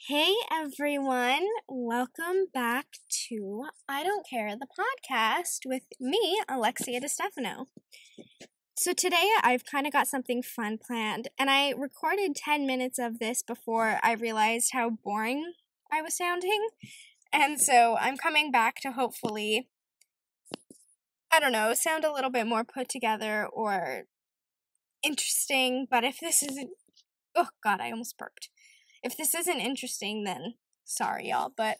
Hey everyone, welcome back to I Don't Care, the podcast with me, Alexia DeStefano. So today I've kind of got something fun planned, and I recorded 10 minutes of this before I realized how boring I was sounding. And so I'm coming back to hopefully, sound a little bit more put together or interesting, but if this isn't, oh god, I almost burped. If this isn't interesting, then sorry, y'all. But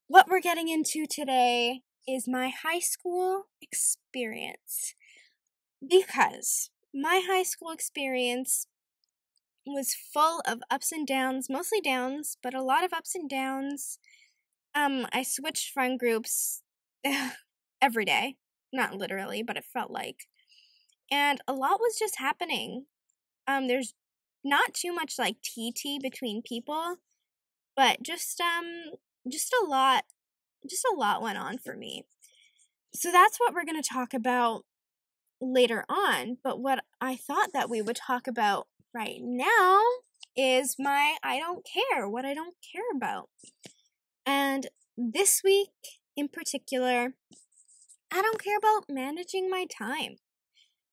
what we're getting into today is my high school experience. Because my high school experience was full of ups and downs, mostly downs, but a lot of ups and downs. I switched friend groups every day. Not literally, but it felt like. And a lot was just happening. There's not too much like TT between people, but just a lot went on for me. So that's what we're going to talk about later on, but what I thought that we would talk about right now is my what I don't care about. And this week in particular, I don't care about managing my time.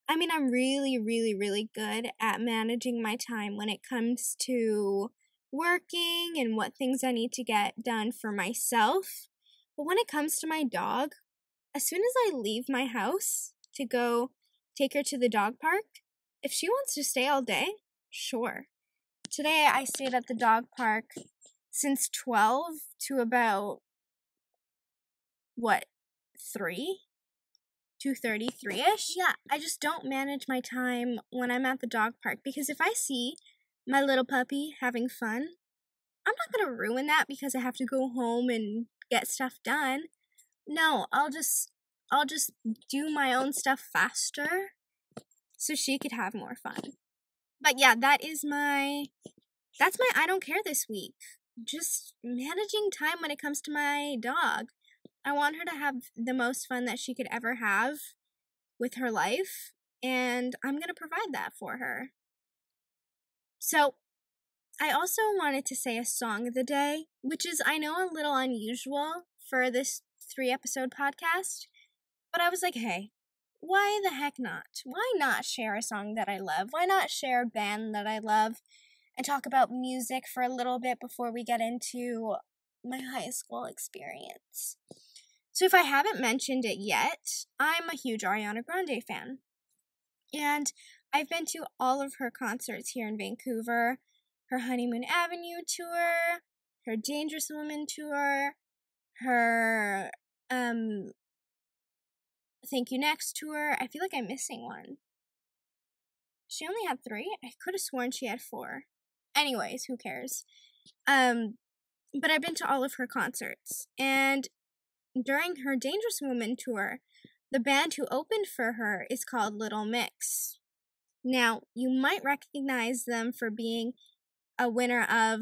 I mean, I'm really, really, really good at managing my time when it comes to working and what things I need to get done for myself. But when it comes to my dog, as soon as I leave my house to go take her to the dog park, if she wants to stay all day, sure. Today I stayed at the dog park since 12 to about, 3? 2:33ish. Yeah, I just don't manage my time when I'm at the dog park, because if I see my little puppy having fun, I'm not going to ruin that because I have to go home and get stuff done. No, I'll just do my own stuff faster so she could have more fun. But yeah, that's my I don't care this week. Just managing time when it comes to my dog. I want her to have the most fun that she could ever have with her life, and I'm going to provide that for her. So, I also wanted to say a song of the day, which is, I know, a little unusual for this 3-episode podcast, but I was like, hey, why the heck not? Why not share a song that I love? Why not share a band that I love and talk about music for a little bit before we get into my high school experience? So if I haven't mentioned it yet, I'm a huge Ariana Grande fan. And I've been to all of her concerts here in Vancouver. Her Honeymoon Avenue tour, her Dangerous Woman tour, her Thank You Next tour. I feel like I'm missing one. She only had 3? I could have sworn she had 4. Anyways, who cares? But I've been to all of her concerts. And during her Dangerous Woman tour, the band who opened for her is called Little Mix. Now, you might recognize them for being a winner of,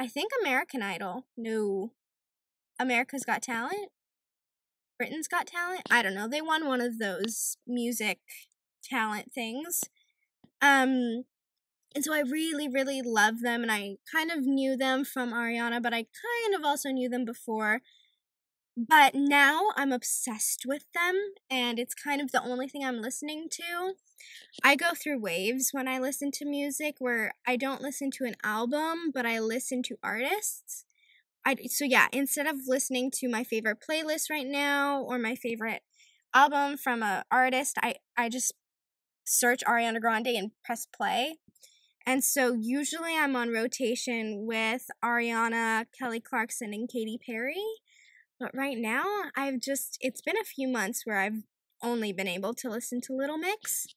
I think, American Idol. No, America's Got Talent? Britain's Got Talent? I don't know. They won one of those music talent things. And so I really, really love them, and I kind of knew them from Ariana, but I kind of also knew them before. But now I'm obsessed with them, and it's kind of the only thing I'm listening to. I go through waves when I listen to music where I don't listen to an album, but I listen to artists. Instead of listening to my favorite playlist right now or my favorite album from an artist, I just search Ariana Grande and press play. And so usually I'm on rotation with Ariana, Kelly Clarkson, and Katy Perry. But right now, it's been a few months where I've only been able to listen to Little Mix.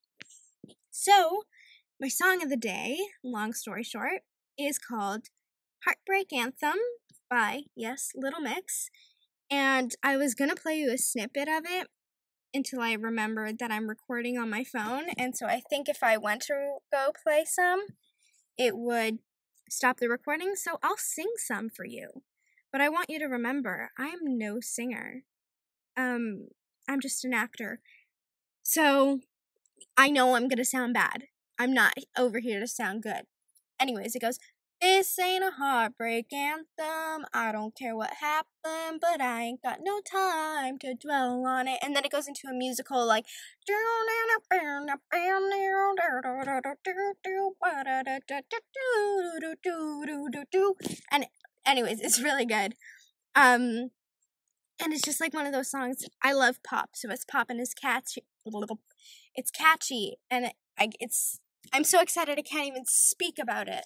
So, my song of the day, long story short, is called Heartbreak Anthem by, yes, Little Mix. And I was going to play you a snippet of it until I remembered that I'm recording on my phone. And so I think if I went to go play some, it would stop the recording. So I'll sing some for you. But I want you to remember, I'm no singer. I'm just an actor. So I know I'm going to sound bad. I'm not over here to sound good. Anyways, it goes, This ain't a heartbreak anthem. I don't care what happened, but I ain't got no time to dwell on it. And then it goes into a musical like. And anyways, it's really good. And it's just like one of those songs. I love pop, so it's pop and it's catchy. It's catchy, and I'm so excited I can't even speak about it.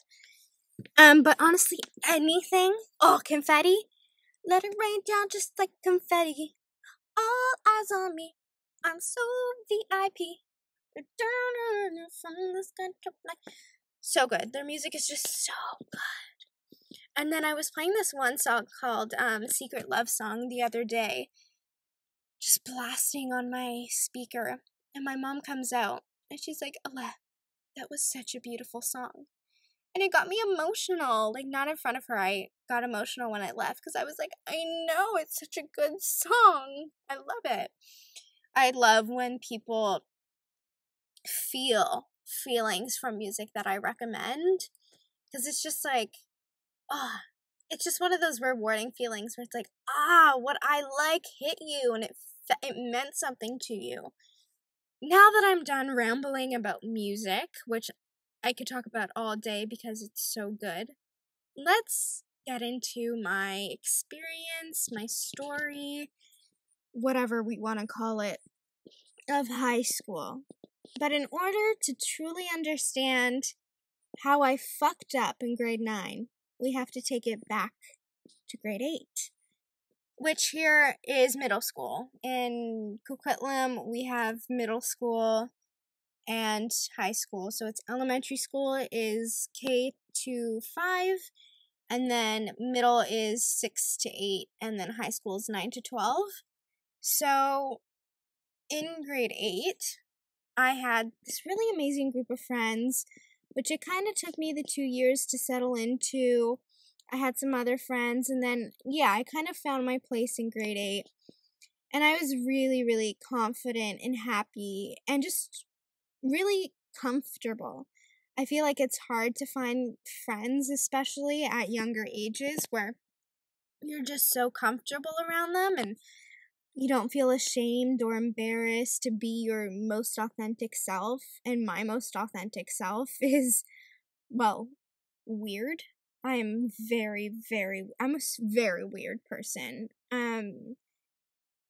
But honestly, anything. Oh, confetti. Let it rain down just like confetti. All eyes on me. I'm so VIP. From the sky, so good. Their music is just so good. And then I was playing this one song called Secret Love Song the other day, just blasting on my speaker. And my mom comes out and she's like, "Ella, that was such a beautiful song." And it got me emotional, like not in front of her. I got emotional when I left because I was like, I know, it's such a good song. I love it. I love when people feel feelings from music that I recommend, because it's just like, it's just one of those rewarding feelings where it's like, what I like hit you and it meant something to you. Now that I'm done rambling about music, which I could talk about all day because it's so good, let's get into my experience, my story, whatever we want to call it, of high school. But in order to truly understand how I fucked up in grade 9, we have to take it back to grade 8, which here is middle school. In Coquitlam, we have middle school and high school. So it's elementary school is K to 5, and then middle is 6 to 8, and then high school is 9 to 12. So in grade 8, I had this really amazing group of friends, which it kind of took me the 2 years to settle into. I had some other friends, and then, I kind of found my place in grade 8. And I was really, really confident and happy and just really comfortable. I feel like it's hard to find friends, especially at younger ages, where you're just so comfortable around them and you don't feel ashamed or embarrassed to be your most authentic self. And my most authentic self is, weird. I'm a very weird person.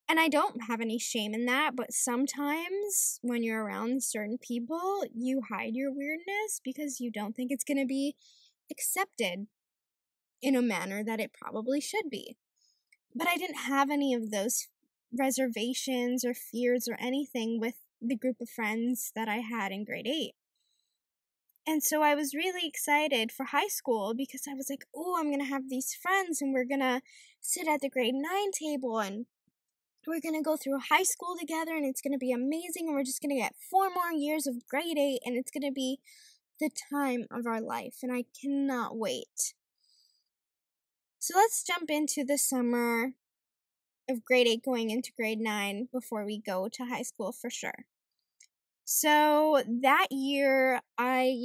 And I don't have any shame in that, but sometimes when you're around certain people, you hide your weirdness because you don't think it's going to be accepted in a manner that it probably should be. But I didn't have any of those reservations or fears or anything with the group of friends that I had in grade 8. And so I was really excited for high school because I was like, I'm going to have these friends and we're going to sit at the grade 9 table and we're going to go through high school together and it's going to be amazing and we're just going to get 4 more years of grade 8 and it's going to be the time of our life and I cannot wait. So let's jump into the summer of grade 8 going into grade 9 before we go to high school for sure. So that year I,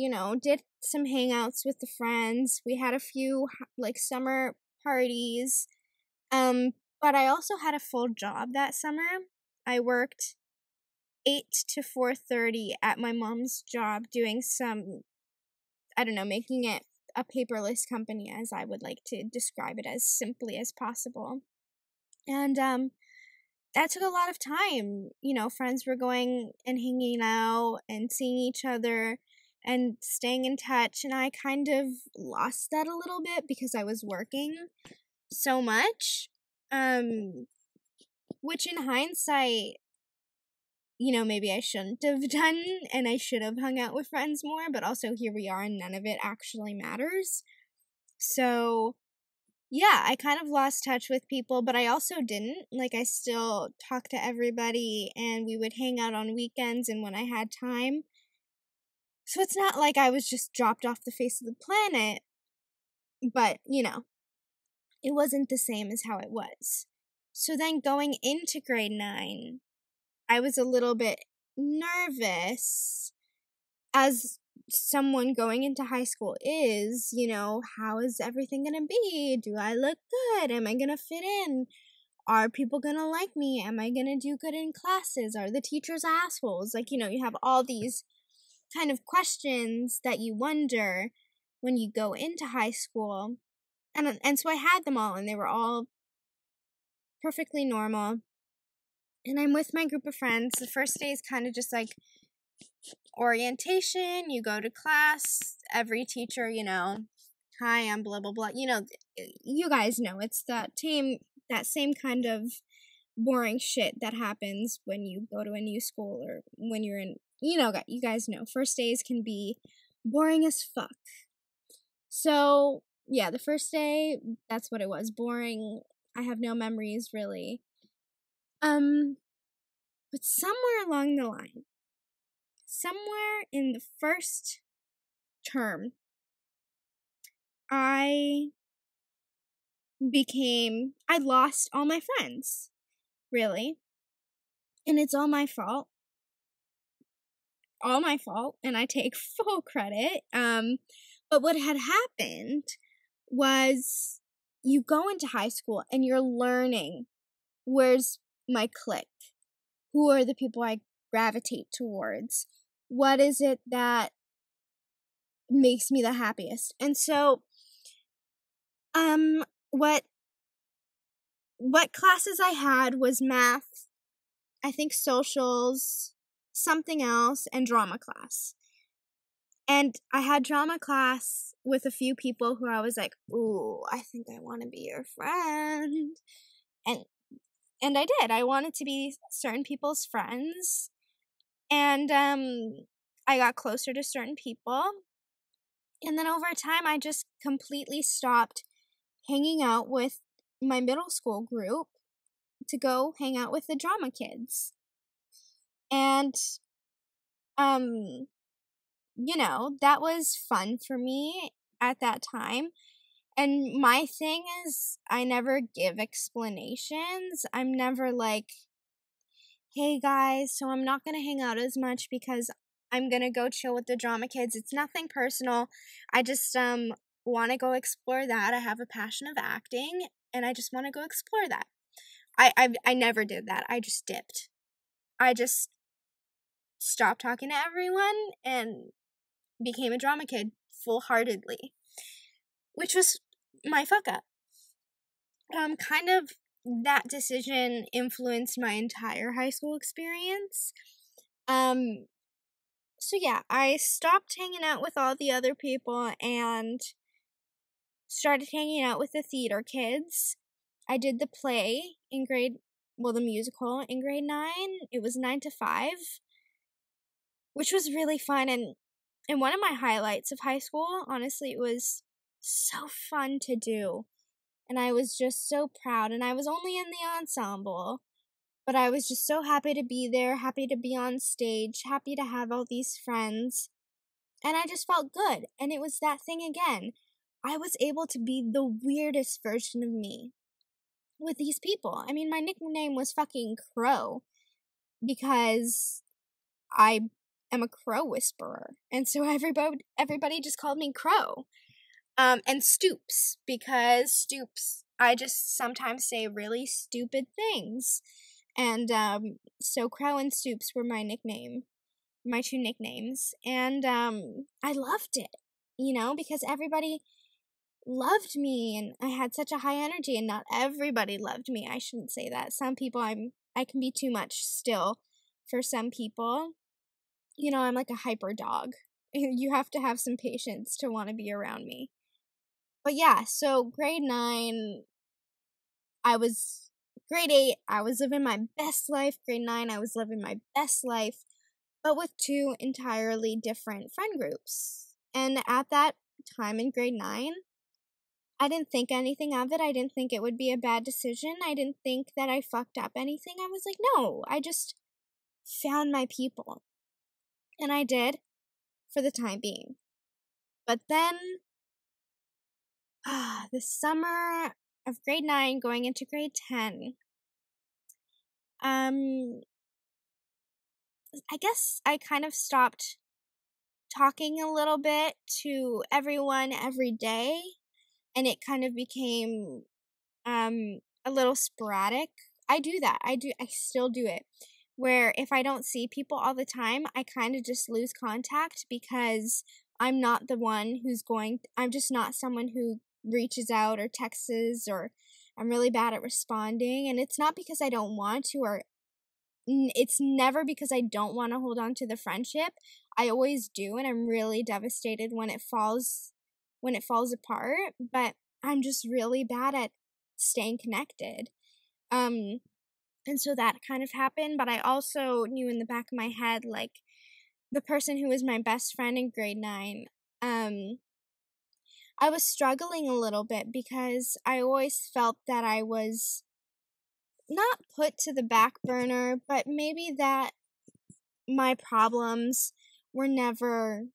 did some hangouts with the friends. We had a few summer parties. But I also had a full job that summer. I worked 8 to 4:30 at my mom's job doing some, making it a paperless company, as I would like to describe it as simply as possible. And that took a lot of time. Friends were going and hanging out and seeing each other and staying in touch. And I kind of lost that a little bit because I was working so much. Which in hindsight, maybe I shouldn't have done, and I should have hung out with friends more, but also here we are and none of it actually matters. So, I kind of lost touch with people, but I also didn't. I still talked to everybody, and we would hang out on weekends and when I had time. So it's not like I was just dropped off the face of the planet, but, it wasn't the same as how it was. So then going into grade 9, I was a little bit nervous as someone going into high school is, how is everything gonna be? Do I look good? Am I gonna fit in? Are people gonna like me? Am I gonna do good in classes? Are the teachers assholes? You have all these kind of questions that you wonder when you go into high school. And so I had them all, and they were all perfectly normal. And I'm with my group of friends. The first day is kind of just like orientation. You go to class. Every teacher, hi, I'm blah, blah, blah. You guys know. It's that same kind of boring shit that happens when you go to a new school or when you're in, you guys know. First days can be boring as fuck. So, yeah, the first day, that's what it was. Boring. I have no memories, really. But somewhere along the line, somewhere in the first term, I lost all my friends, really. And it's all my fault. All my fault, and I take full credit. But what had happened was you go into high school and you're learning where's my clique, who are the people I gravitate towards, what is it that makes me the happiest. And so what classes I had was math, I think socials, something else, and drama class. And I had drama class with a few people who I was like, ooh, I think I want to be your friend. And I did. I wanted to be certain people's friends. And I got closer to certain people. And then over time, I just completely stopped hanging out with my middle school group to go hang out with the drama kids. And, that was fun for me at that time. And my thing is, I never give explanations. I'm never like, hey guys, so I'm not going to hang out as much because I'm going to go chill with the drama kids. It's nothing personal. I just want to go explore that. I have a passion of acting, and I just want to go explore that. I never did that. I just dipped. I just stopped talking to everyone and became a drama kid full-heartedly, which was my fuck up. Kind of that decision influenced my entire high school experience. So yeah, I stopped hanging out with all the other people and started hanging out with the theater kids. I did the play the musical in grade 9. It was 9 to 5, which was really fun. And one of my highlights of high school, honestly, it was so fun to do. And I was just so proud. And I was only in the ensemble, but I was just so happy to be there, happy to be on stage, happy to have all these friends. And I just felt good. And it was that thing again. I was able to be the weirdest version of me with these people. I mean, my nickname was fucking Crow because I am a crow whisperer. And so everybody just called me Crow. And Stoops, because Stoops, I just sometimes say really stupid things. And so Crow and Stoops were my two nicknames. And I loved it, because everybody loved me and I had such a high energy, and not everybody loved me. I shouldn't say that. Some people I can be too much still for some people. I'm like a hyper dog. You have to have some patience to want to be around me. But yeah, so grade 9, grade 8, I was living my best life. Grade 9, I was living my best life, but with 2 entirely different friend groups. And at that time in grade 9, I didn't think anything of it. I didn't think it would be a bad decision. I didn't think that I fucked up anything. I was like, no, I just found my people. And I did for the time being. But then, the summer of grade 9 going into grade 10, I guess I kind of stopped talking a little bit to everyone every day, and it kind of became a little sporadic. I do that. I still do it. Where if I don't see people all the time, I kind of just lose contact because I'm not the one I'm just not someone who reaches out or texts, or I'm really bad at responding. And it's not because I don't want to, or it's never because I don't want to hold on to the friendship. I always do, and I'm really devastated when it falls apart, but I'm just really bad at staying connected. And so that kind of happened, but I also knew in the back of my head, like, the person who was my best friend in grade 9, I was struggling a little bit because I always felt that I was not put to the back burner, but maybe that my problems were never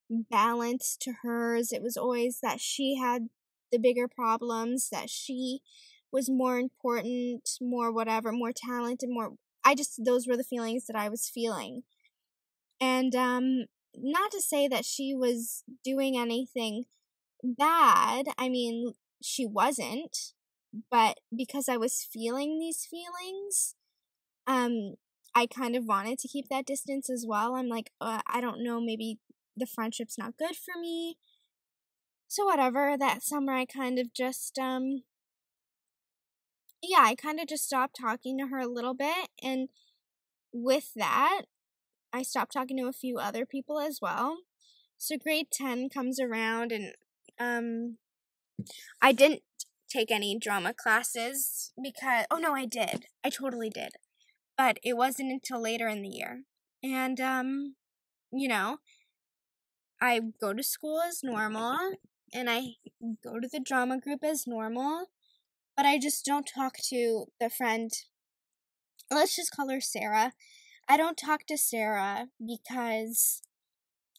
balanced to hers. It was always that she had the bigger problems, that she was more important, more whatever, more talented, those were the feelings that I was feeling. And not to say that she was doing anything bad. I mean, she wasn't, but because I was feeling these feelings, I kind of wanted to keep that distance as well. I'm like, I don't know, maybe the friendship's not good for me. So whatever, that summer I kind of just, I kind of just stopped talking to her a little bit, and with that, I stopped talking to a few other people as well. So grade 10 comes around, and I didn't take any drama classes because, oh no, I did. I totally did. But it wasn't until later in the year. And, I go to school as normal, and I go to the drama group as normal, but I just don't talk to the friend. Let's just call her Sarah. I don't talk to Sarah because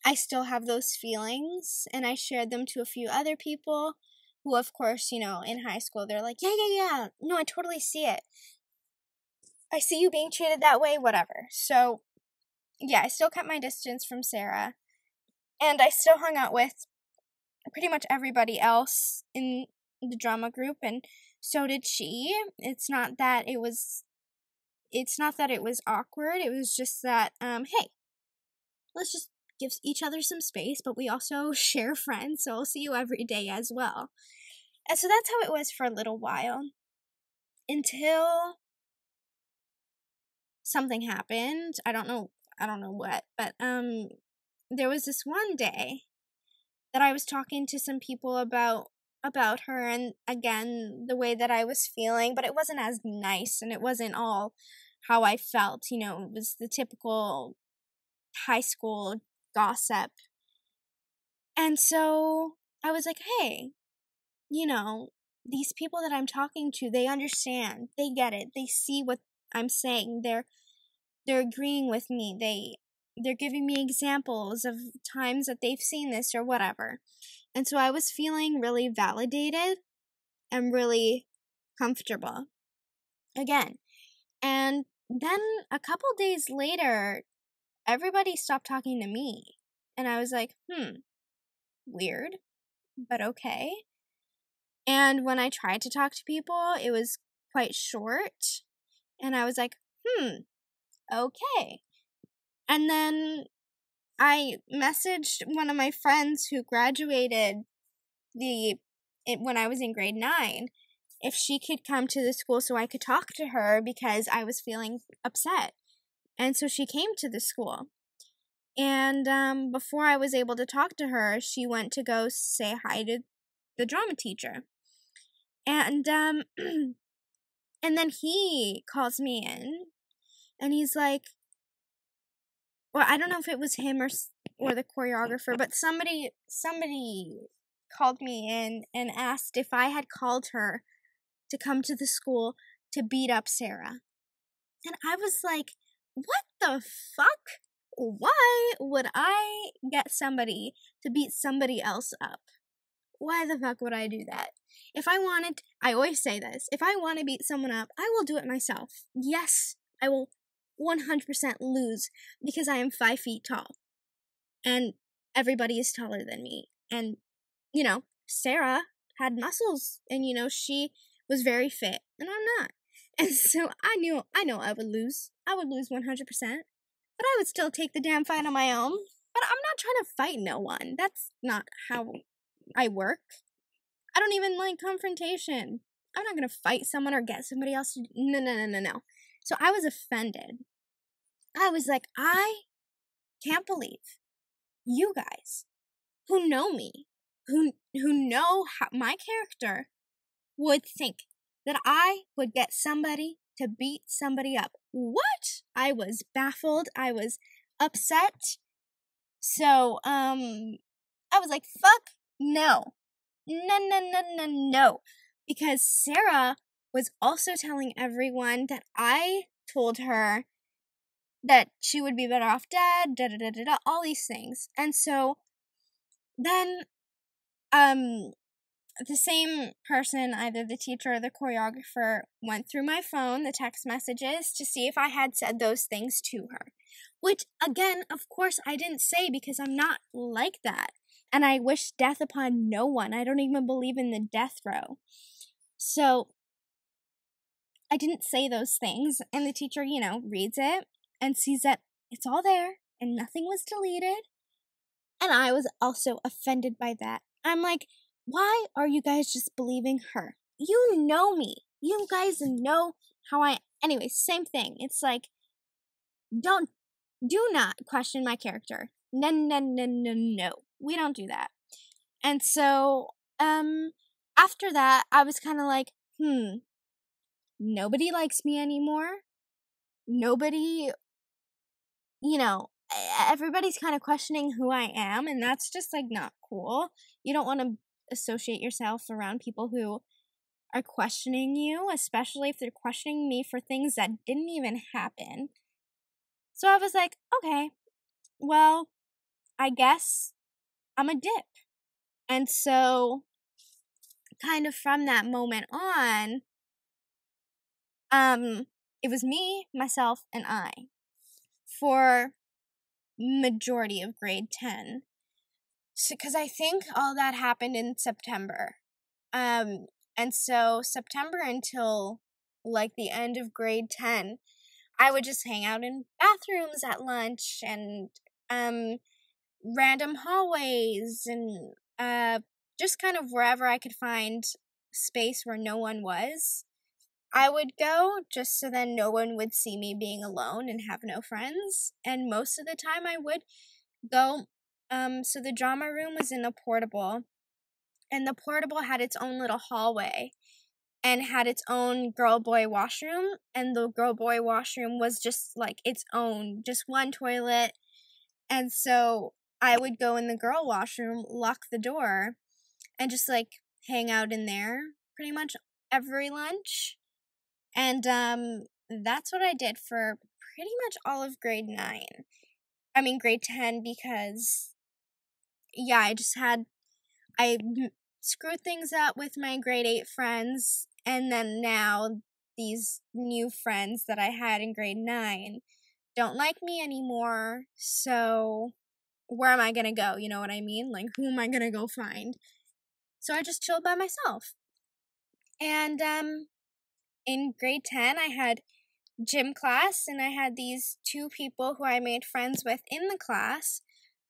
I still have those feelings, and I shared them to a few other people who, of course, in high school, they're like, yeah, no, I totally see it. I see you being treated that way, whatever. So, yeah, I still kept my distance from Sarah, and I still hung out with pretty much everybody else in the drama group, and so did she. It's not that it was awkward. It was just that, hey, let's just give each other some space, but we also share friends, so I'll see you every day as well. And so that's how it was for a little while, until something happened. I don't know what, but there was this one day that I was talking to some people about her, and again, the way that I was feeling, but it wasn't as nice, and it wasn't all how I felt. It was the typical high school gossip. And so I was like, hey, these people that I'm talking to, they understand, they get it, they see what I'm saying, they're agreeing with me, they're giving me examples of times that they've seen this or whatever. And so I was feeling really validated and really comfortable again. And then a couple days later, everybody stopped talking to me. And I was like, weird, but okay. And when I tried to talk to people, it was quite short. And I was like, okay. And then I messaged one of my friends who graduated when I was in grade 9 if she could come to the school so I could talk to her because I was feeling upset. And so she came to the school. And before I was able to talk to her, she went to go say hi to the drama teacher. And and then he calls me in, and he's like, well, I don't know if it was him or the choreographer, but somebody called me in and asked if I had called her to come to the school to beat up Sarah. And I was like, what the fuck? Why would I get somebody to beat somebody else up? Why the fuck would I do that? If I wanted, I always say this, if I want to beat someone up, I will do it myself. Yes, I will 100% lose because I am 5 feet tall. And everybody is taller than me. And, you know, Sarah had muscles and, you know, she was very fit and I'm not. And so I know I would lose. I would lose 100%, but I would still take the damn fight on my own. But I'm not trying to fight no one. That's not how I work. I don't even like confrontation. I'm not going to fight someone or get somebody else to... No. So I was offended. I was like, I can't believe you guys who know me, who know how my character, would think that I would get somebody to beat somebody up. What? I was baffled. I was upset. So, I was like, fuck no. No. Because Sarah was also telling everyone that I told her that she would be better off dead, all these things. And so then, the same person, either the teacher or the choreographer, went through my phone, the text messages, to see if I had said those things to her. Which, again, of course I didn't say because I'm not like that. And I wish death upon no one. I don't even believe in the death row. So, I didn't say those things. And the teacher, you know, reads it and sees that it's all there and nothing was deleted. And I was also offended by that. I'm like, why are you guys just believing her? You know me. You guys know how I... Anyway, same thing. It's like, do not question my character. No. We don't do that. And so, after that, I was kind of like, nobody likes me anymore. Nobody, you know, everybody's kind of questioning who I am, and that's just, like, not cool. You don't want to associate yourself around people who are questioning you, especially if they're questioning me for things that didn't even happen. So I was like, okay, well, I guess I'm a dip. And so, kind of from that moment on, it was me, myself, and I for majority of grade 10. Because I think all that happened in September. And so September until like the end of grade 10, I would just hang out in bathrooms at lunch and random hallways and just kind of wherever I could find space where no one was. I would go just so then no one would see me being alone and have no friends. And most of the time I would go. So the drama room was in a portable. And the portable had its own little hallway and had its own girl-boy washroom. And the girl-boy washroom was just like its own, just one toilet. And so I would go in the girl washroom, lock the door, and just like hang out in there pretty much every lunch. And that's what I did for pretty much all of grade 10, because yeah, I screwed things up with my grade 8 friends, and then now these new friends that I had in grade 9 don't like me anymore, so where am I gonna go? You know what I mean? Like, who am I gonna go find? So I just chilled by myself. And, in grade 10, I had gym class, and I had these two people who I made friends with in the class,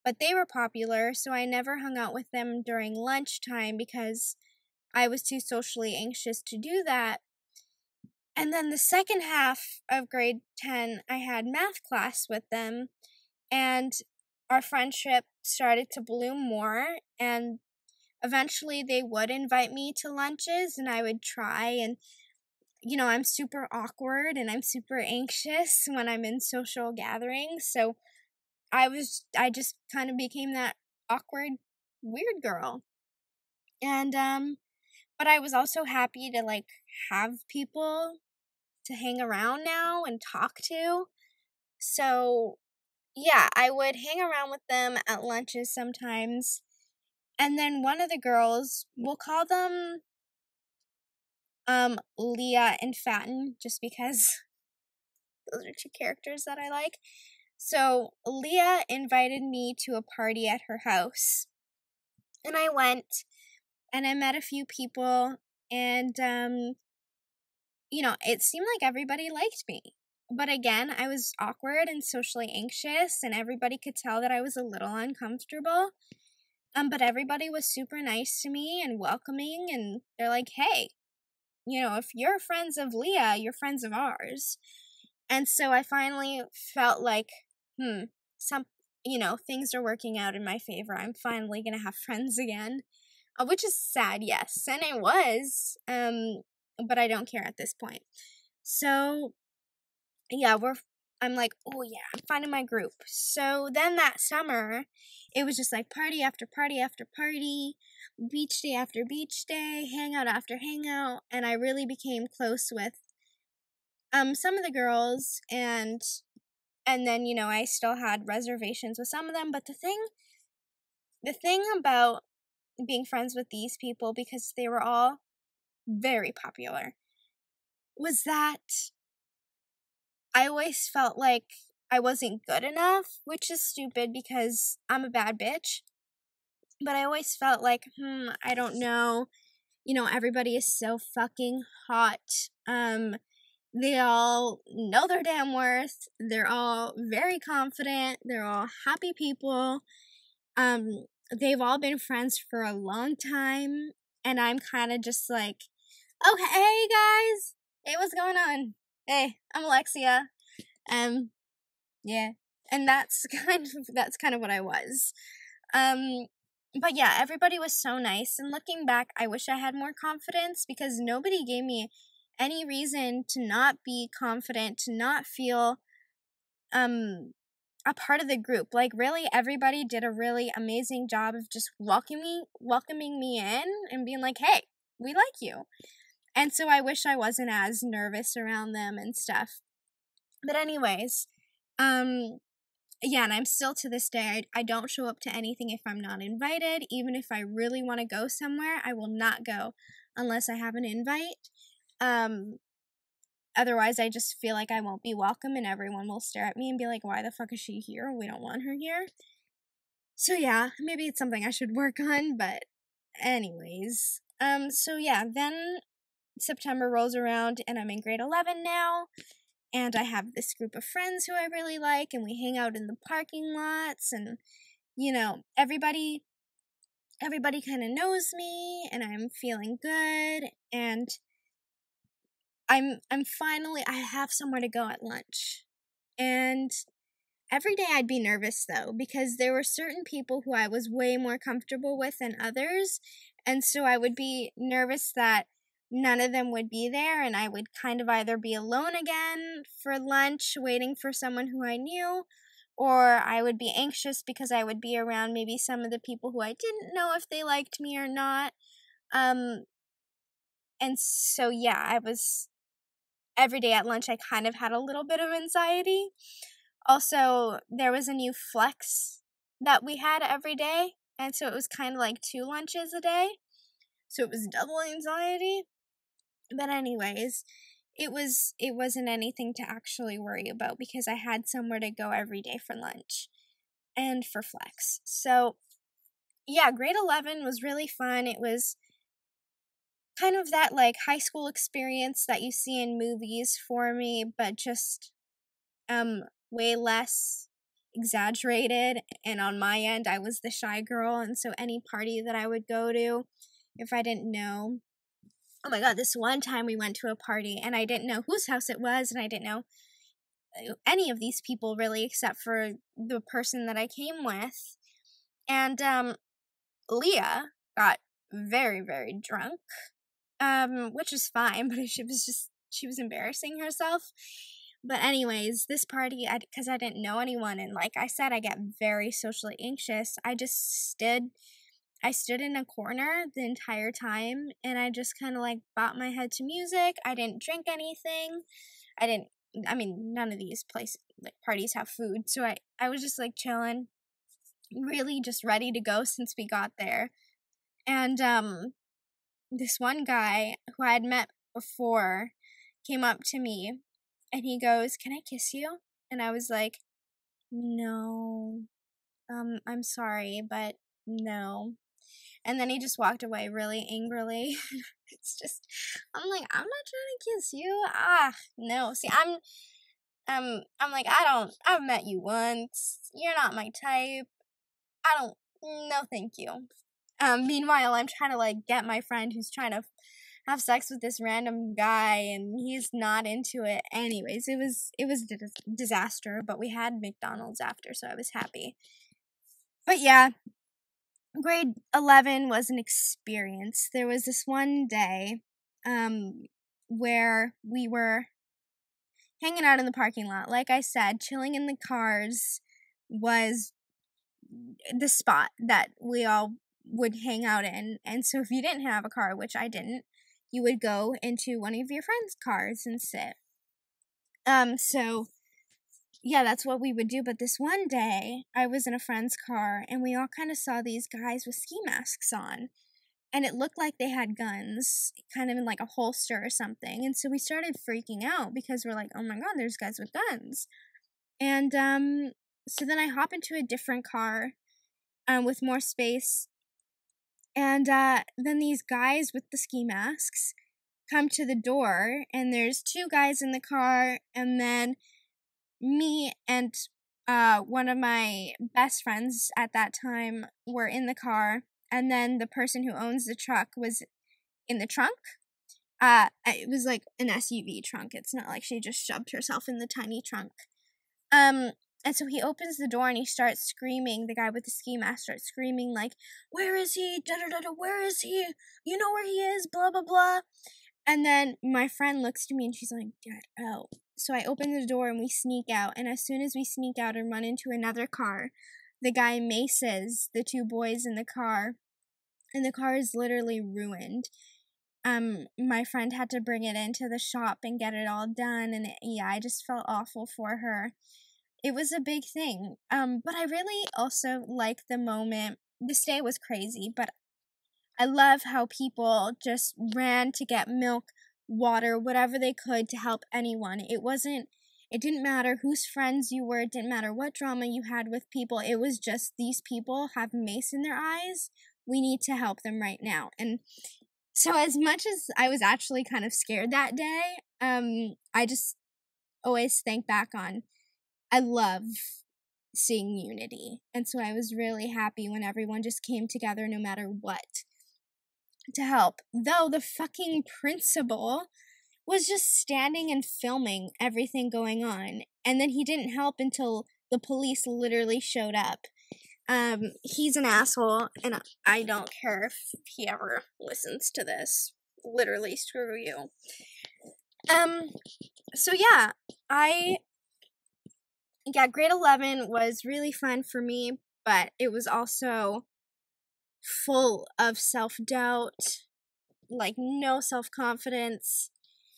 but they were popular, so I never hung out with them during lunchtime because I was too socially anxious to do that. And then the second half of grade 10, I had math class with them, and our friendship started to bloom more, and eventually they would invite me to lunches, and I would try, and, you know, I'm super awkward, and I'm super anxious when I'm in social gatherings, so I just kind of became that awkward, weird girl. And, but I was also happy to, like, have people to hang around now and talk to. So, yeah, I would hang around with them at lunches sometimes. And then one of the girls, we'll call them, Leah and Fatten, just because those are two characters that I like. So Leah invited me to a party at her house, and I went, and I met a few people, and it seemed like everybody liked me. But again, I was awkward and socially anxious, and everybody could tell that I was a little uncomfortable. But everybody was super nice to me and welcoming, and they're like, hey, if you're friends of Leah, you're friends of ours. And so I finally felt like, things are working out in my favor. I'm finally gonna have friends again, which is sad, yes, and it was, but I don't care at this point. So, yeah, I'm like, oh yeah, I'm finding my group. So then that summer, it was just like party after party after party, beach day after beach day, hangout after hangout, and I really became close with some of the girls, and then I still had reservations with some of them. But the thing about being friends with these people, because they were all very popular, was that I always felt like I wasn't good enough, which is stupid because I'm a bad bitch. But I always felt like, I don't know. Everybody is so fucking hot. They all know their damn worth. They're all very confident. They're all happy people. They've all been friends for a long time. And I'm kind of just like, oh, hey guys. Hey, what's going on? Hey, I'm Alexia. Yeah. And that's kind of what I was. But yeah, everybody was so nice. And looking back, I wish I had more confidence, because nobody gave me any reason to not be confident, to not feel a part of the group. Like, really, everybody did a really amazing job of just welcoming me in and being like, hey, we like you. And so I wish I wasn't as nervous around them and stuff. But anyways, yeah, and I'm still to this day, I don't show up to anything if I'm not invited. Even if I really want to go somewhere, I will not go unless I have an invite. Otherwise, I just feel like I won't be welcome, and everyone will stare at me and be like, why the fuck is she here? We don't want her here. So yeah, maybe it's something I should work on, but anyways. So yeah, then September rolls around, and I'm in grade 11 now. And I have this group of friends who I really like, and we hang out in the parking lots, and, everybody kind of knows me, and I'm feeling good, and I'm finally, I have somewhere to go at lunch. And every day I'd be nervous, though, because there were certain people who I was way more comfortable with than others, and so I would be nervous that none of them would be there, and I would kind of either be alone again for lunch waiting for someone who I knew, or I would be anxious because I would be around maybe some of the people who I didn't know if they liked me or not. And so yeah, every day at lunch I kind of had a little bit of anxiety. Also, there was a new flex that we had every day, and so it was kind of like 2 lunches a day, so it was double anxiety. But anyways, it wasn't anything to actually worry about, because I had somewhere to go every day for lunch and for flex. So yeah, grade 11 was really fun. It was kind of that like high school experience that you see in movies for me, but just way less exaggerated. And on my end, I was the shy girl, and so any party that I would go to, if I didn't know, oh my god, this one time we went to a party and I didn't know whose house it was, and I didn't know any of these people really, except for the person that I came with. And Leah got very, very drunk, which is fine, but she was embarrassing herself. But anyways, this party, because I didn't know anyone, and like I said, I get very socially anxious, I stood in a corner the entire time, and I just kind of like bopped my head to music. I didn't drink anything. None of these parties have food, so I was just like chilling, really just ready to go since we got there. And this one guy who I had met before came up to me, and he goes, "Can I kiss you?" And I was like, no, I'm sorry, but no. And then he just walked away really angrily. It's just, I'm like, I'm not trying to kiss you. No. See, I'm like, I've met you once. You're not my type. No, thank you. Meanwhile, I'm trying to, like, get my friend who's trying to have sex with this random guy, and he's not into it. Anyways, it was a disaster, but we had McDonald's after, so I was happy. But yeah, grade 11 was an experience. There was this one day, where we were hanging out in the parking lot. Like I said, chilling in the cars was the spot that we all would hang out in. And so if you didn't have a car, which I didn't, you would go into one of your friends' cars and sit. So yeah, that's what we would do. But this one day, I was in a friend's car, and we all kind of saw these guys with ski masks on. And it looked like they had guns, kind of in like a holster or something. And so we started freaking out because we're like, oh my god, there's guys with guns. And so then I hop into a different car with more space. And then these guys with the ski masks come to the door, and there's two guys in the car, and then me and one of my best friends at that time were in the car, and then the person who owns the truck was in the trunk. It was like an SUV trunk. It's not like she just shoved herself in the tiny trunk. And so he opens the door and he starts screaming. The guy with the ski mask starts screaming like, "Where is he? Da-da-da-da, where is he? You know where he is? Blah, blah, blah." And then my friend looks to me and she's like, "Get out." So I open the door and we sneak out. And as soon as we sneak out and run into another car, the guy maces the two boys in the car. And the car is literally ruined. My friend had to bring it into the shop and get it all done. And I just felt awful for her. It was a big thing. But I really also like the moment. This day was crazy, but I love how people just ran to get milk, water, whatever they could to help anyone. It didn't matter whose friends you were. It didn't matter what drama you had with people. It was just, these people have mace in their eyes. We need to help them right now. And so as much as I was actually kind of scared that day, I just always think back on, I love seeing unity. And so I was really happy when everyone just came together no matter what to help. Though the fucking principal was just standing and filming everything going on. And then he didn't help until the police literally showed up. He's an asshole, and I don't care if he ever listens to this. Literally, screw you. So yeah, grade 11 was really fun for me, but it was also full of self-doubt, like no self-confidence.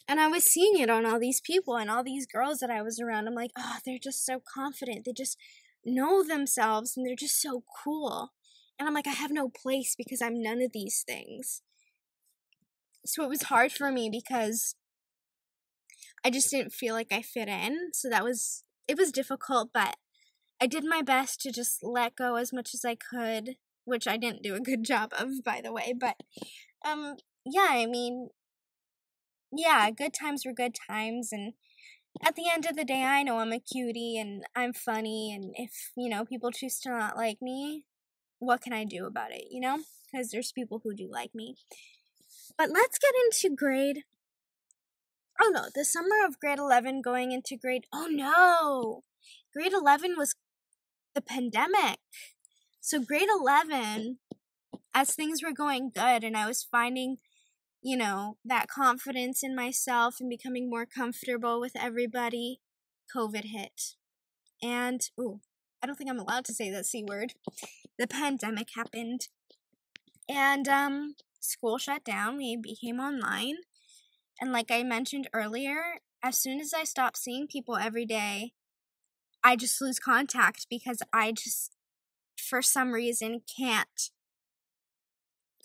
And I was seeing it on all these people and all these girls that I was around. I'm like, oh, they're just so confident. They just know themselves and they're just so cool. And I'm like, I have no place because I'm none of these things. So it was hard for me because I just didn't feel like I fit in. So it was difficult, but I did my best to just let go as much as I could, which I didn't do a good job of, by the way. But, yeah, I mean, yeah, good times were good times. And at the end of the day, I know I'm a cutie and I'm funny. And if, people choose to not like me, what can I do about it, Because there's people who do like me. But let's get into the summer of grade 11 going into grade 11 was the pandemic. So grade 11, as things were going good and I was finding, that confidence in myself and becoming more comfortable with everybody, COVID hit. And, I don't think I'm allowed to say that C word. The pandemic happened. And, school shut down. We became online. And like I mentioned earlier, as soon as I stop seeing people every day, I just lose contact because I just, for some reason, can't.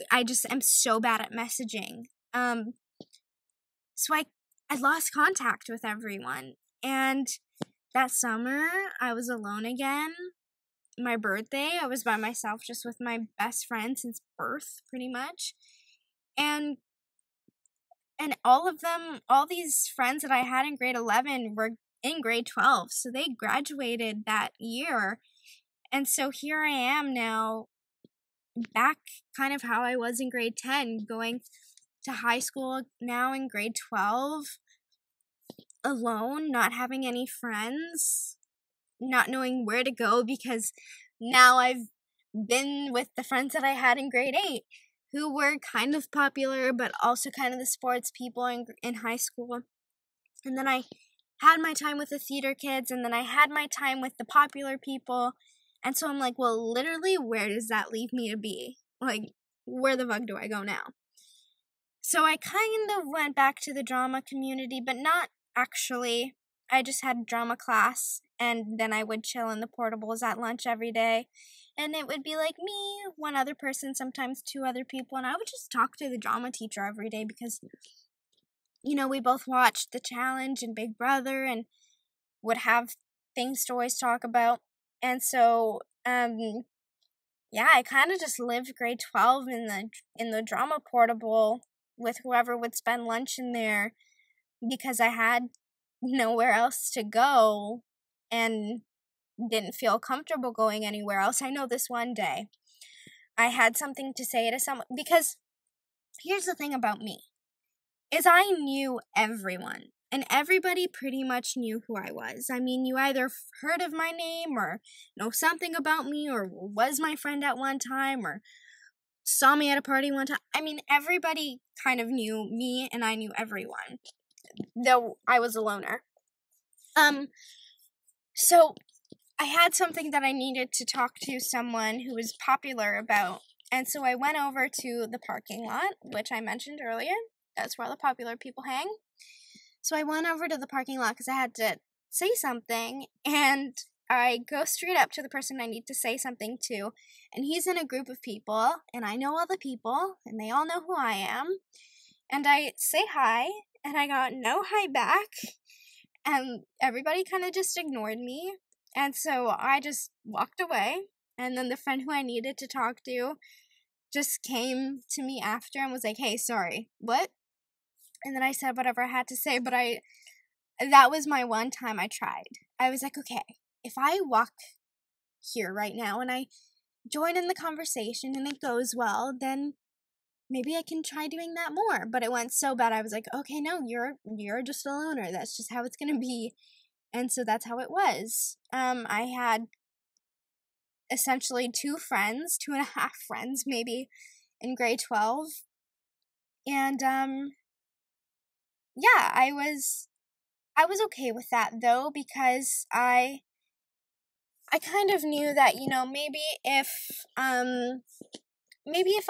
I just am so bad at messaging. So I lost contact with everyone. And that summer, I was alone again. My birthday, I was by myself just with my best friend since birth, pretty much. And all of them, all these friends that I had in grade 11 were in grade 12, so they graduated that year. And so here I am now, back kind of how I was in grade 10, going to high school now in grade 12, alone, not having any friends, not knowing where to go, because now I've been with the friends that I had in grade 8, who were kind of popular, but also kind of the sports people in high school. And then I had my time with the theater kids, and then I had my time with the popular people. And so I'm like, well, literally, where does that leave me to be? Like, where the fuck do I go now? So I kind of went back to the drama community, but not actually. I just had drama class, and then I would chill in the portables at lunch every day. And it would be like me, one other person, sometimes 2 other people, and I would just talk to the drama teacher every day because, you know, we both watched The Challenge and Big Brother and would have things to always talk about. And so, yeah, I kind of just lived grade 12 in the drama portable with whoever would spend lunch in there because I had nowhere else to go and didn't feel comfortable going anywhere else. I know this one day I had something to say to someone, because here's the thing about me, is I knew everyone, and everybody pretty much knew who I was. I mean, you either heard of my name or know something about me or was my friend at one time or saw me at a party one time. I mean, everybody kind of knew me, and I knew everyone, though I was a loner. So I had something that I needed to talk to someone who was popular about, and so I went over to the parking lot, which I mentioned earlier. That's where the popular people hang. So I went over to the parking lot because I had to say something, and I go straight up to the person I need to say something to, and he's in a group of people, and I know all the people, and they all know who I am, and I say hi, and I got no hi back, and everybody kind of just ignored me, and so I just walked away, and then the friend who I needed to talk to just came to me after and was like, hey, sorry, what? And then I said whatever I had to say, but that was my one time I tried. I was like, okay, if I walk here right now and I join in the conversation and it goes well, then maybe I can try doing that more. But it went so bad, I was like, okay, no, you're just a loner. That's just how it's gonna be. And so that's how it was. I had essentially 2 friends, 2.5 friends maybe, in grade 12. And yeah, I was okay with that though, because I kind of knew that, you know, maybe if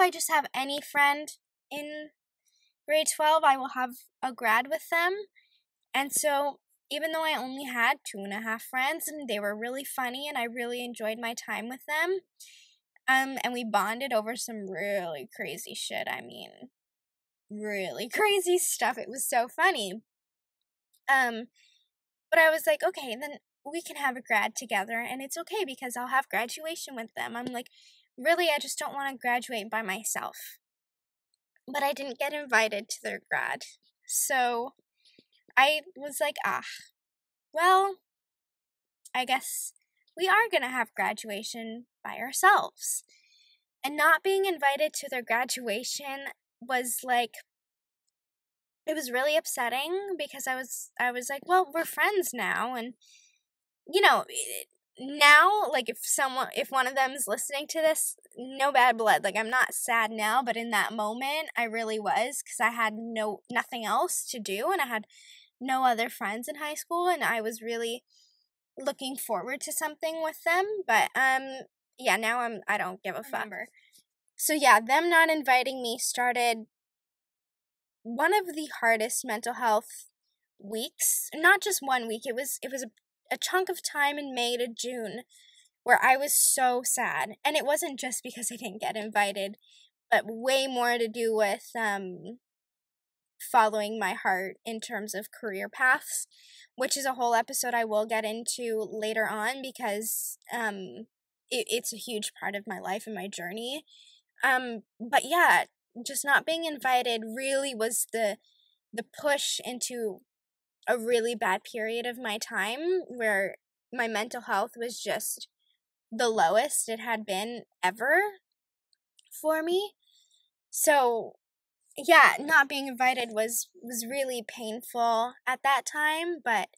I just have any friend in grade 12, I will have a grad with them. And so even though I only had 2.5 friends, and they were really funny and I really enjoyed my time with them, and we bonded over some really crazy shit. I mean, really crazy stuff. It was so funny. But I was like, okay, then we can have a grad together, and it's okay because I'll have graduation with them. I'm like, really, I just don't want to graduate by myself. But I didn't get invited to their grad. So I was like, well, I guess we are going to have graduation by ourselves. And not being invited to their graduation was like, it was really upsetting because I was like, well, we're friends now, and you know, now, like, if one of them is listening to this, no bad blood, like, I'm not sad now, but in that moment, I really was, because I had nothing else to do, and I had no other friends in high school, and I was really looking forward to something with them, but, yeah, now I don't give a fuck. So yeah, them not inviting me started one of the hardest mental health weeks. Not just 1 week, it was a chunk of time in May to June where I was so sad. And it wasn't just because I didn't get invited, but way more to do with following my heart in terms of career paths, which is a whole episode I will get into later on because it's a huge part of my life and my journey. But yeah, just not being invited really was the push into a really bad period of my time where my mental health was just the lowest it had been ever for me. So yeah, not being invited was really painful at that time, but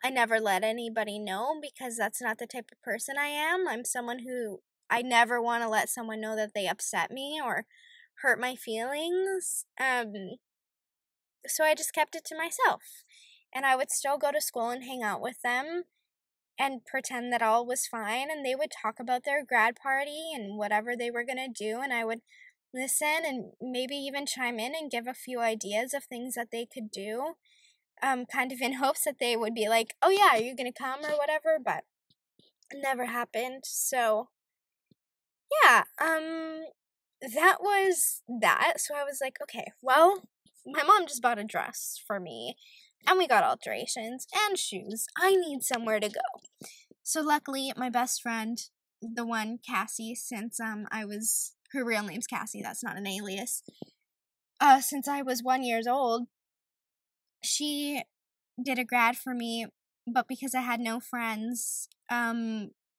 I never let anybody know because that's not the type of person I am. I'm someone who I never want to let someone know that they upset me or hurt my feelings. So I just kept it to myself. And I would still go to school and hang out with them and pretend that all was fine, and they would talk about their grad party and whatever they were going to do, and I would listen and maybe even chime in and give a few ideas of things that they could do, kind of in hopes that they would be like, oh yeah, are you going to come or whatever, but it never happened. So yeah, that was that. So I was like, okay, well, my mom just bought a dress for me, and we got alterations and shoes. I need somewhere to go. So luckily, my best friend, the one Cassie, since her real name's Cassie, that's not an alias. Since I was 1 year old, she did a grad for me, but because I had no friends,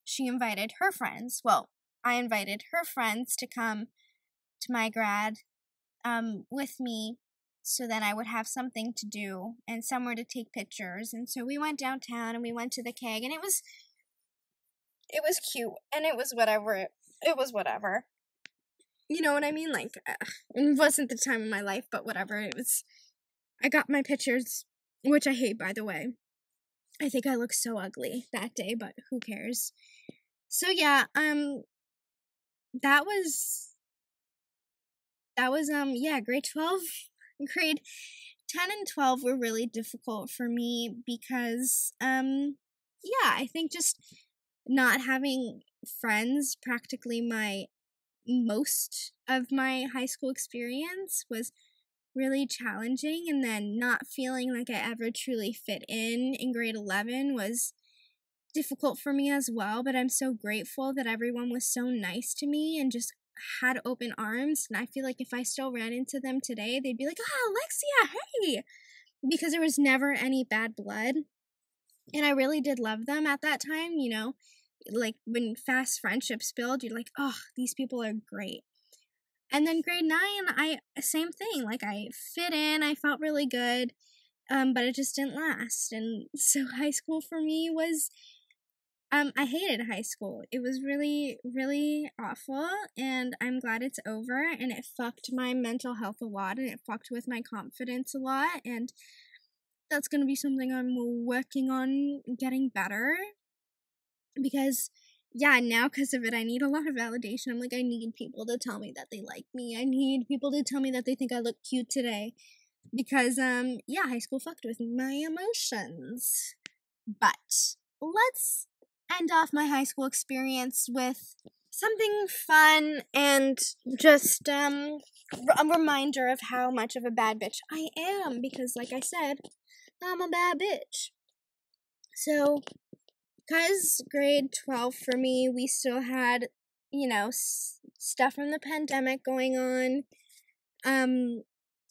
she invited her friends. Well, I invited her friends to come to my grad, with me, so then I would have something to do and somewhere to take pictures. And so we went downtown and we went to the keg, and it was cute, and it was whatever. It was whatever. You know what I mean? Like, it wasn't the time of my life, but whatever. It was. I got my pictures, which I hate, by the way. I think I looked so ugly that day, but who cares? So yeah, that was grade 12. Grade 10 and 12 were really difficult for me because, I think just not having friends practically most of my high school experience was really challenging, and then not feeling like I ever truly fit in grade 11 was difficult for me as well, but I'm so grateful that everyone was so nice to me and just had open arms, and I feel like if I still ran into them today, they'd be like, oh, Alexia, hey, because there was never any bad blood, and I really did love them at that time, like when fast friendships build, you're like, oh, these people are great. And then grade 9, same thing, like I fit in, I felt really good, but it just didn't last, and so high school for me was, I hated high school. It was really, really awful, and I'm glad it's over, and it fucked my mental health a lot, and it fucked with my confidence a lot, and that's gonna be something I'm working on getting better, because, yeah, now because of it, I need a lot of validation. I'm like, I need people to tell me that they like me. I need people to tell me that they think I look cute today, because, high school fucked with my emotions. But let's end off my high school experience with something fun and just a reminder of how much of a bad bitch I am, because like I said, I'm a bad bitch. So, because grade 12 for me, we still had, stuff from the pandemic going on.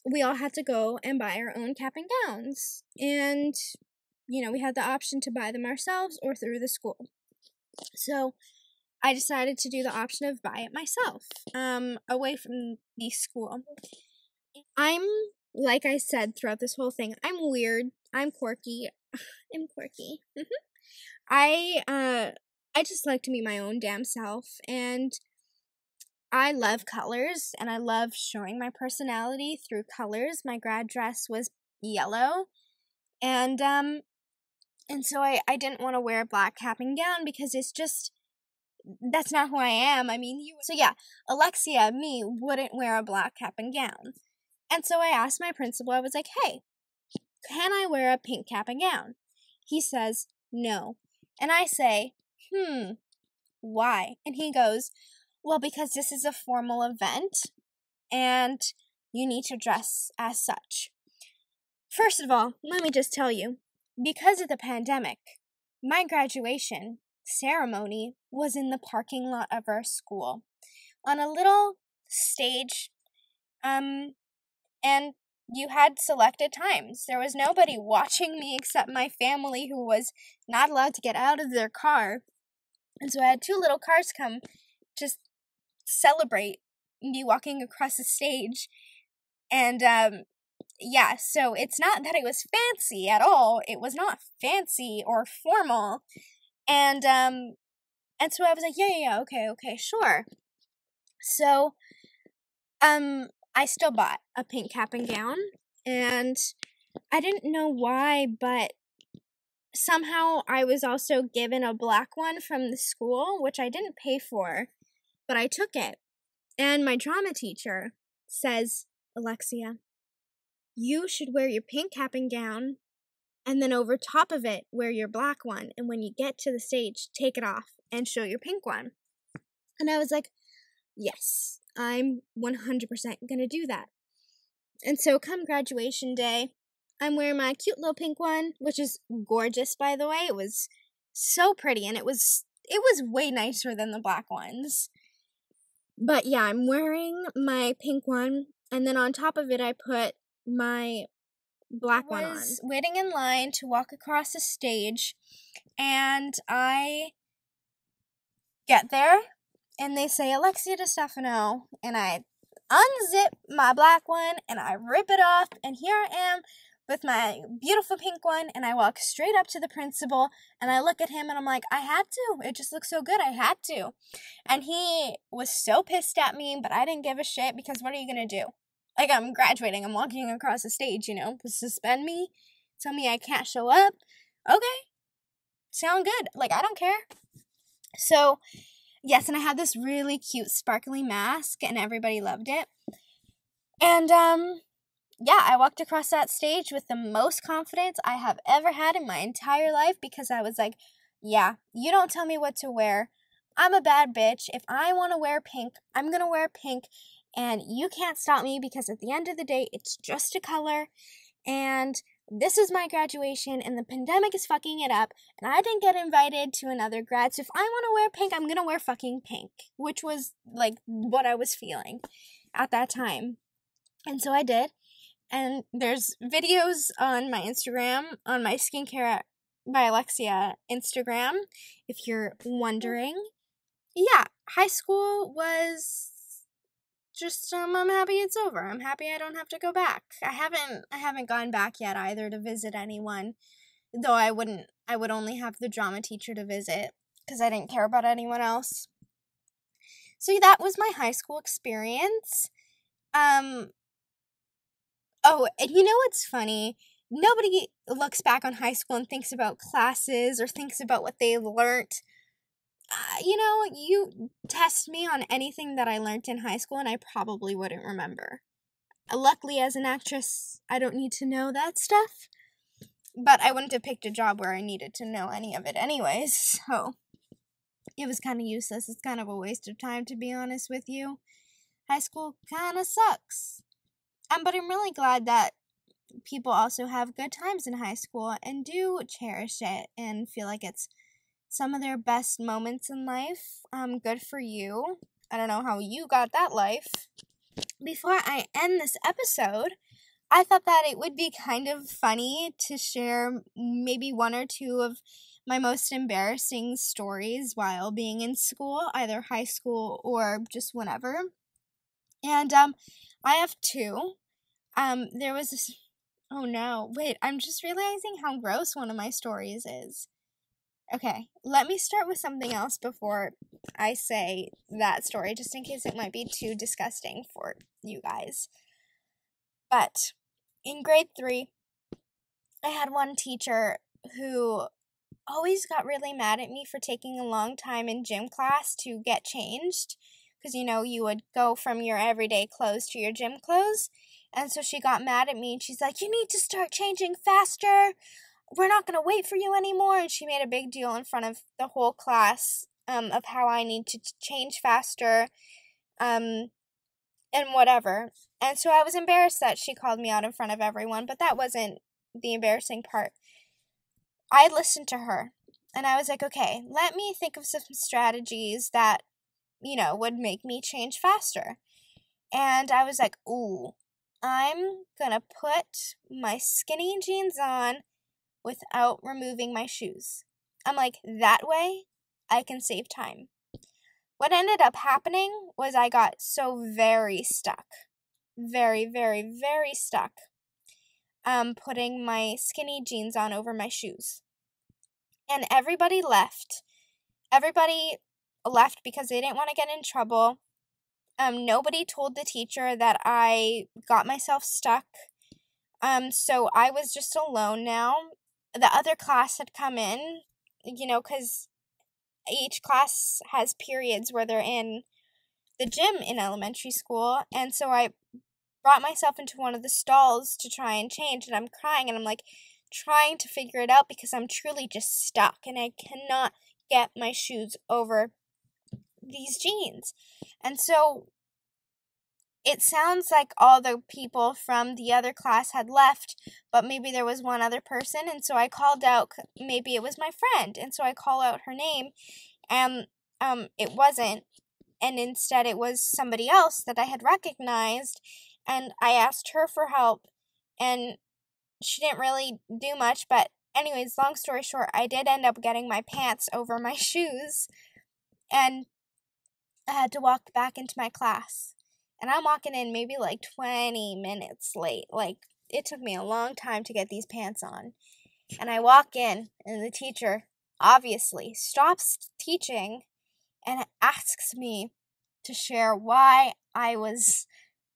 We all had to go and buy our own cap and gowns, and we had the option to buy them ourselves or through the school. So I decided to do the option of buy it myself, away from the school. I'm, like I said throughout this whole thing, I'm weird, I'm quirky, I'm quirky. I just like to be my own damn self, and I love colors, and I love showing my personality through colors. My grad dress was yellow, and so I didn't want to wear a black cap and gown because it's just, that's not who I am. I mean, so yeah, Alexia, me, wouldn't wear a black cap and gown. And so I asked my principal, I was like, hey, can I wear a pink cap and gown? He says, no. And I say, why? And he goes, well, because this is a formal event, and you need to dress as such. First of all, let me just tell you, because of the pandemic, my graduation ceremony was in the parking lot of our school on a little stage, and you had selected times. There was nobody watching me except my family, who was not allowed to get out of their car. And so I had two little cars come just celebrate me walking across the stage. And yeah, so it's not that it was fancy at all. It was not fancy or formal. And so I was like, yeah, okay, sure. So I still bought a pink cap and gown, and I didn't know why, but somehow I was also given a black one from the school, which I didn't pay for, but I took it. And my drama teacher says, Alexia, you should wear your pink cap and gown, and then over top of it, wear your black one. And when you get to the stage, take it off and show your pink one. And I was like, yes, I'm 100% gonna do that. And so come graduation day, I'm wearing my cute little pink one, which is gorgeous, by the way. It was so pretty, and it was way nicer than the black ones. But yeah, I'm wearing my pink one, and then on top of it, I put my black one on. I was waiting in line to walk across the stage, and I get there, and they say, Alexia DeStefano, and I unzip my black one, and I rip it off, and here I am with my beautiful pink one, and I walk straight up to the principal, and I look at him, and I'm like, I had to. It just looks so good. I had to. And he was so pissed at me, but I didn't give a shit, because what are you going to do? Like, I'm graduating. I'm walking across the stage, suspend me, tell me I can't show up. Okay. Sound good. Like, I don't care. So, yes, and I had this really cute sparkly mask, and everybody loved it. And, yeah, I walked across that stage with the most confidence I have ever had in my entire life, because I was like, yeah, you don't tell me what to wear. I'm a bad bitch. If I want to wear pink, I'm going to wear pink, and you can't stop me, because at the end of the day, it's just a color, and this is my graduation, and the pandemic is fucking it up, and I didn't get invited to another grad, so if I want to wear pink, I'm going to wear fucking pink, which was, like, what I was feeling at that time. And so I did. And there's videos on my Instagram, on my Skincare by Alexia Instagram, if you're wondering. Yeah, high school was just, I'm happy it's over. I'm happy I don't have to go back. I haven't gone back yet either to visit anyone, though I would only have the drama teacher to visit, because I didn't care about anyone else. So that was my high school experience. Oh, and you know what's funny? Nobody looks back on high school and thinks about classes or thinks about what they learned. You test me on anything that I learned in high school, and I probably wouldn't remember. Luckily, as an actress, I don't need to know that stuff. But I wouldn't have picked a job where I needed to know any of it anyways, so it was kind of useless. It's kind of a waste of time, to be honest with you. High school kind of sucks. But I'm really glad that people also have good times in high school and do cherish it and feel like it's some of their best moments in life. Good for you. I don't know how you got that life. Before I end this episode, I thought that it would be kind of funny to share maybe one or two of my most embarrassing stories while being in school, either high school or just whenever. And I have two. There was this, oh no, wait, I'm just realizing how gross one of my stories is. Okay, let me start with something else before I say that story, just in case it might be too disgusting for you guys. But in grade 3, I had one teacher who always got really mad at me for taking a long time in gym class to get changed. Because, you would go from your everyday clothes to your gym clothes. And so she got mad at me, and she's like, you need to start changing faster. We're not going to wait for you anymore. And she made a big deal in front of the whole class of how I need to change faster and whatever. And so I was embarrassed that she called me out in front of everyone, but that wasn't the embarrassing part. I listened to her, and I was like, okay, let me think of some strategies that, would make me change faster. And I was like, ooh, I'm gonna put my skinny jeans on without removing my shoes. I'm like, that way I can save time. What ended up happening was I got so very stuck. Very, very, very stuck. Putting my skinny jeans on over my shoes. And everybody left. Everybody left because they didn't want to get in trouble. Nobody told the teacher that I got myself stuck. So I was just alone now. The other class had come in, because each class has periods where they're in the gym in elementary school. And so I brought myself into one of the stalls to try and change, and I'm crying, and I'm like trying to figure it out because I'm truly just stuck, and I cannot get my shoes over these jeans. And so it sounds like all the people from the other class had left, but maybe there was one other person, and so I called out, maybe it was my friend, and so I call out her name, and it wasn't, and instead it was somebody else that I had recognized, and I asked her for help, and she didn't really do much, but anyways, long story short, I did end up getting my pants over my shoes, and I had to walk back into my class. And I'm walking in maybe like 20 minutes late. Like, it took me a long time to get these pants on. And I walk in, and the teacher obviously stops teaching and asks me to share why I was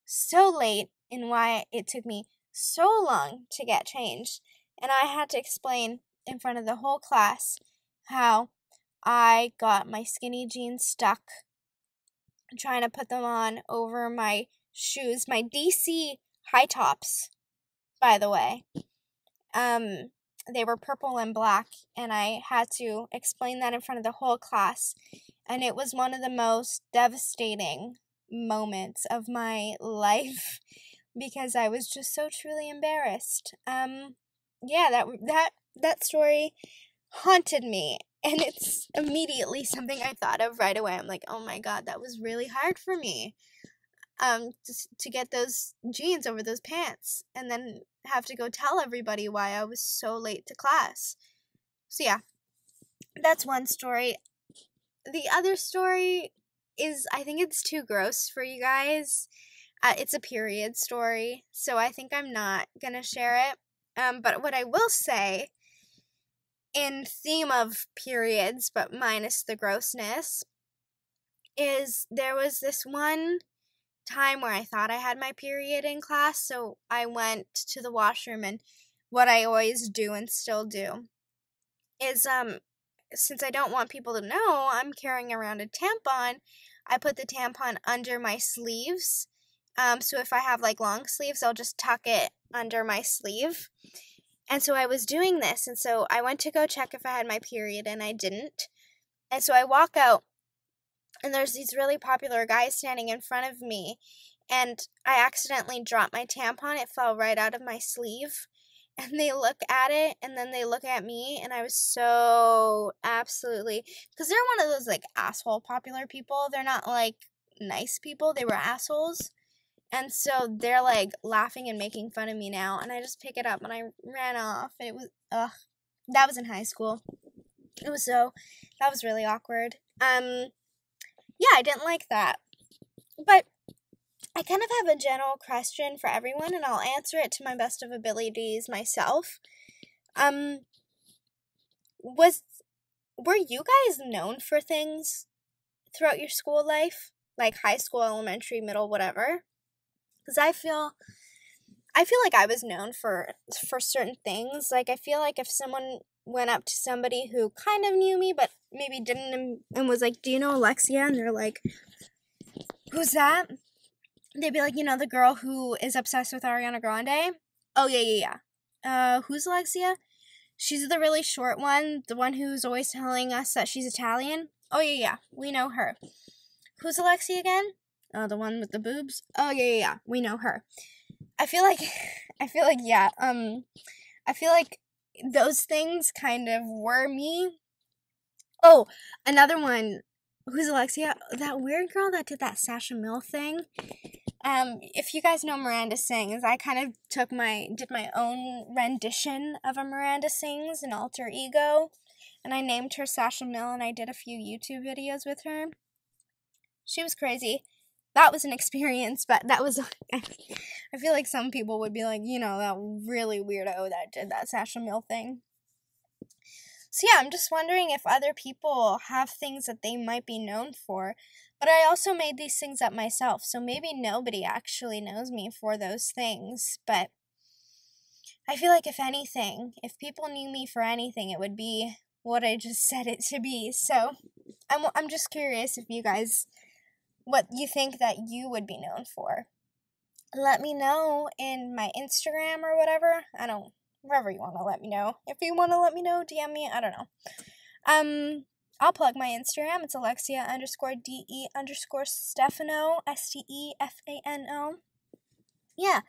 so late and why it took me so long to get changed. And I had to explain in front of the whole class how I got my skinny jeans stuck trying to put them on over my shoes, my DC high tops, by the way. They were purple and black, and I had to explain that in front of the whole class, and it was one of the most devastating moments of my life because I was just so truly embarrassed. That story haunted me, and it's immediately something I thought of right away. I'm like, oh my god, that was really hard for me. To get those jeans over those pants, and then have to go tell everybody why I was so late to class. So yeah, that's one story. The other story is, I think it's too gross for you guys. It's a period story, so I think I'm not gonna share it. But what I will say, in theme of periods, but minus the grossness, is there was this one time where I thought I had my period in class, so I went to the washroom, and what I always do and still do is, since I don't want people to know I'm carrying around a tampon, I put the tampon under my sleeves. So if I have like long sleeves, I'll just tuck it under my sleeve. And so I was doing this, and so I went to go check if I had my period, and I didn't. And so I walk out, and there's these really popular guys standing in front of me, and I accidentally dropped my tampon. It fell right out of my sleeve, and they look at it, and then they look at me, and I was so absolutely, because they're one of those, like, asshole popular people. They're not, like, nice people. They were assholes. And so they're, like, laughing and making fun of me now, and I just pick it up, and I ran off. It was, that was in high school. That was really awkward. Yeah, I didn't like that. But I kind of have a general question for everyone, and I'll answer it to my best of abilities myself. Were you guys known for things throughout your school life? Like high school, elementary, middle, whatever? Because I feel like I was known for certain things. Like, I feel like if someone went up to somebody who kind of knew me, but maybe didn't, and was like, do you know Alexia? And they're like, who's that? They'd be like, the girl who is obsessed with Ariana Grande? Oh, yeah. Who's Alexia? She's the really short one, the one who's always telling us that she's Italian? Oh, yeah, we know her. Who's Alexia again? Oh, the one with the boobs? Oh, yeah. We know her. I feel like, yeah. I feel like those things kind of were me. Oh, another one. Who's Alexia? That weird girl that did that Sasha Mill thing. If you guys know Miranda Sings, I kind of did my own rendition of a Miranda Sings, an alter ego, and I named her Sasha Mill, and I did a few YouTube videos with her. She was crazy. That was an experience, but that was, I feel like some people would be like, that really weirdo that did that Sasha Mill thing. So yeah, I'm just wondering if other people have things that they might be known for. But I also made these things up myself, so maybe nobody actually knows me for those things. But I feel like if anything, if people knew me for anything, it would be what I just said it to be. So I'm just curious if you guys, what you think that you would be known for. Let me know in my Instagram or whatever. Wherever you want to let me know. If you want to let me know, DM me. I don't know. I'll plug my Instagram. It's Alexia_DE_Stefano, STEFANO. Yeah,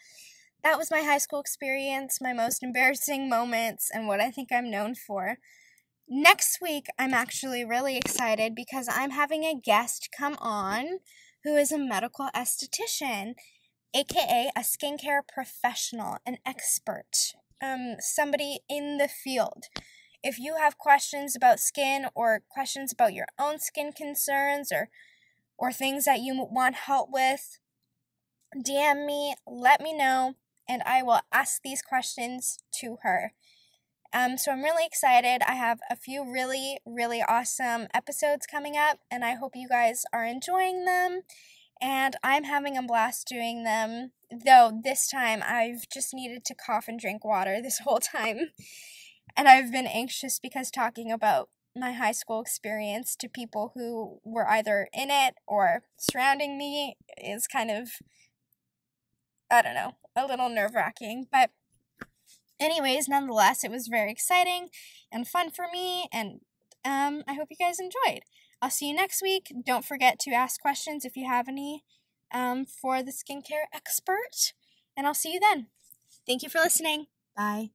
that was my high school experience, my most embarrassing moments, and what I think I'm known for. Next week, I'm actually really excited because I'm having a guest come on who is a medical esthetician, aka a skincare professional, an expert. Somebody in the field. If you have questions about skin or questions about your own skin concerns or things that you want help with, DM me, let me know, and I will ask these questions to her. So I'm really excited. I have a few really, really awesome episodes coming up, and I hope you guys are enjoying them. And I'm having a blast doing them, though this time I've just needed to cough and drink water this whole time. And I've been anxious because talking about my high school experience to people who were either in it or surrounding me is kind of, I don't know, a little nerve-wracking. But anyways, nonetheless, it was very exciting and fun for me, and I hope you guys enjoyed. I'll see you next week. Don't forget to ask questions if you have any for the skincare expert, and I'll see you then. Thank you for listening. Bye.